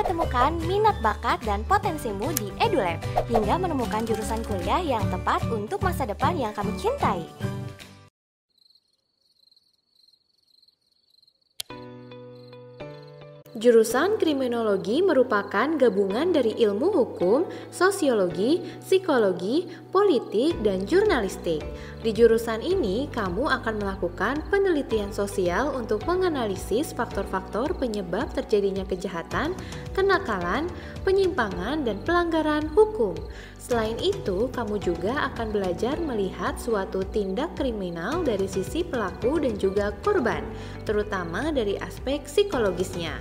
temukan minat bakat dan potensimu di EduLab hingga menemukan jurusan kuliah yang tepat untuk masa depan yang kamu cintai. Jurusan Kriminologi merupakan gabungan dari ilmu hukum, sosiologi, psikologi, politik, dan jurnalistik. Di jurusan ini, kamu akan melakukan penelitian sosial untuk menganalisis faktor-faktor penyebab terjadinya kejahatan, kenakalan, penyimpangan, dan pelanggaran hukum. Selain itu, kamu juga akan belajar melihat suatu tindak kriminal dari sisi pelaku dan juga korban, terutama dari aspek psikologisnya.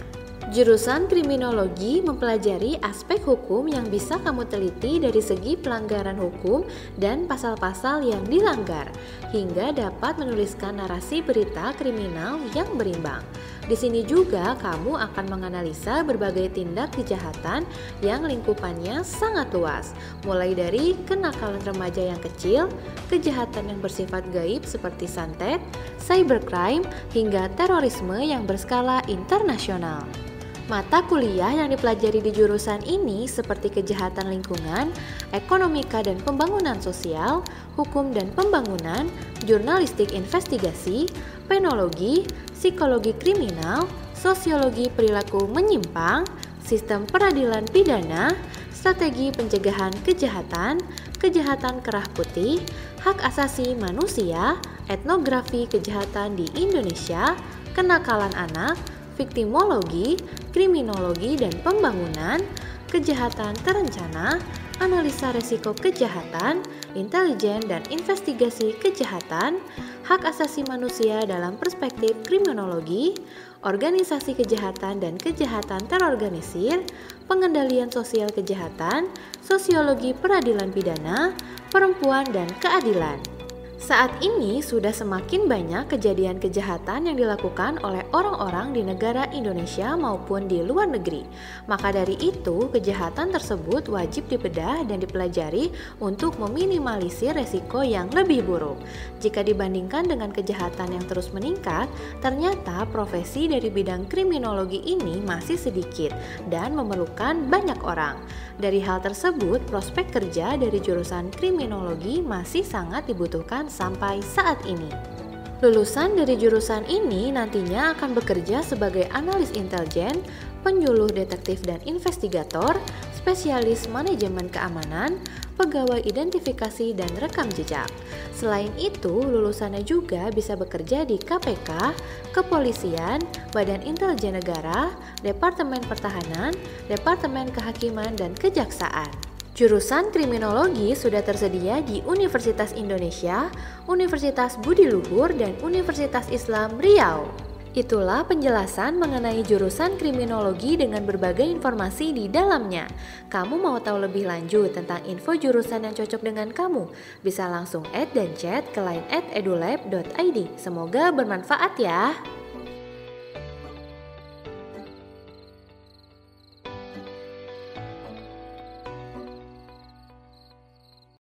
Jurusan Kriminologi mempelajari aspek hukum yang bisa kamu teliti dari segi pelanggaran hukum dan pasal-pasal yang dilanggar, hingga dapat menuliskan narasi berita kriminal yang berimbang. Di sini juga kamu akan menganalisa berbagai tindak kejahatan yang lingkupannya sangat luas, mulai dari kenakalan remaja yang kecil, kejahatan yang bersifat gaib seperti santet, cybercrime, hingga terorisme yang berskala internasional. Mata kuliah yang dipelajari di jurusan ini seperti kejahatan lingkungan, ekonomika dan pembangunan sosial, hukum dan pembangunan, jurnalistik investigasi, penologi, psikologi kriminal, sosiologi perilaku menyimpang, sistem peradilan pidana, strategi pencegahan kejahatan, kejahatan kerah putih, hak asasi manusia, etnografi kejahatan di Indonesia, kenakalan anak, viktimologi, kriminologi dan pembangunan, kejahatan terencana, analisa resiko kejahatan, intelijen dan investigasi kejahatan, hak asasi manusia dalam perspektif kriminologi, organisasi kejahatan dan kejahatan terorganisir, pengendalian sosial kejahatan, sosiologi peradilan pidana, perempuan dan keadilan. Saat ini sudah semakin banyak kejadian kejahatan yang dilakukan oleh orang-orang di negara Indonesia maupun di luar negeri. Maka dari itu, kejahatan tersebut wajib dibedah dan dipelajari untuk meminimalisir resiko yang lebih buruk. Jika dibandingkan dengan kejahatan yang terus meningkat, ternyata profesi dari bidang kriminologi ini masih sedikit dan memerlukan banyak orang. Dari hal tersebut, prospek kerja dari jurusan kriminologi masih sangat dibutuhkan sampai saat ini. Lulusan dari jurusan ini nantinya akan bekerja sebagai analis intelijen, penyuluh detektif dan investigator, spesialis manajemen keamanan, pegawai identifikasi dan rekam jejak. Selain itu, lulusannya juga bisa bekerja di KPK, Kepolisian, Badan Intelijen Negara, Departemen Pertahanan, Departemen Kehakiman dan Kejaksaan. Jurusan kriminologi sudah tersedia di Universitas Indonesia, Universitas Budi Luhur, dan Universitas Islam Riau. Itulah penjelasan mengenai jurusan kriminologi dengan berbagai informasi di dalamnya. Kamu mau tahu lebih lanjut tentang info jurusan yang cocok dengan kamu? Bisa langsung add dan chat ke line @edulab.id. Semoga bermanfaat ya.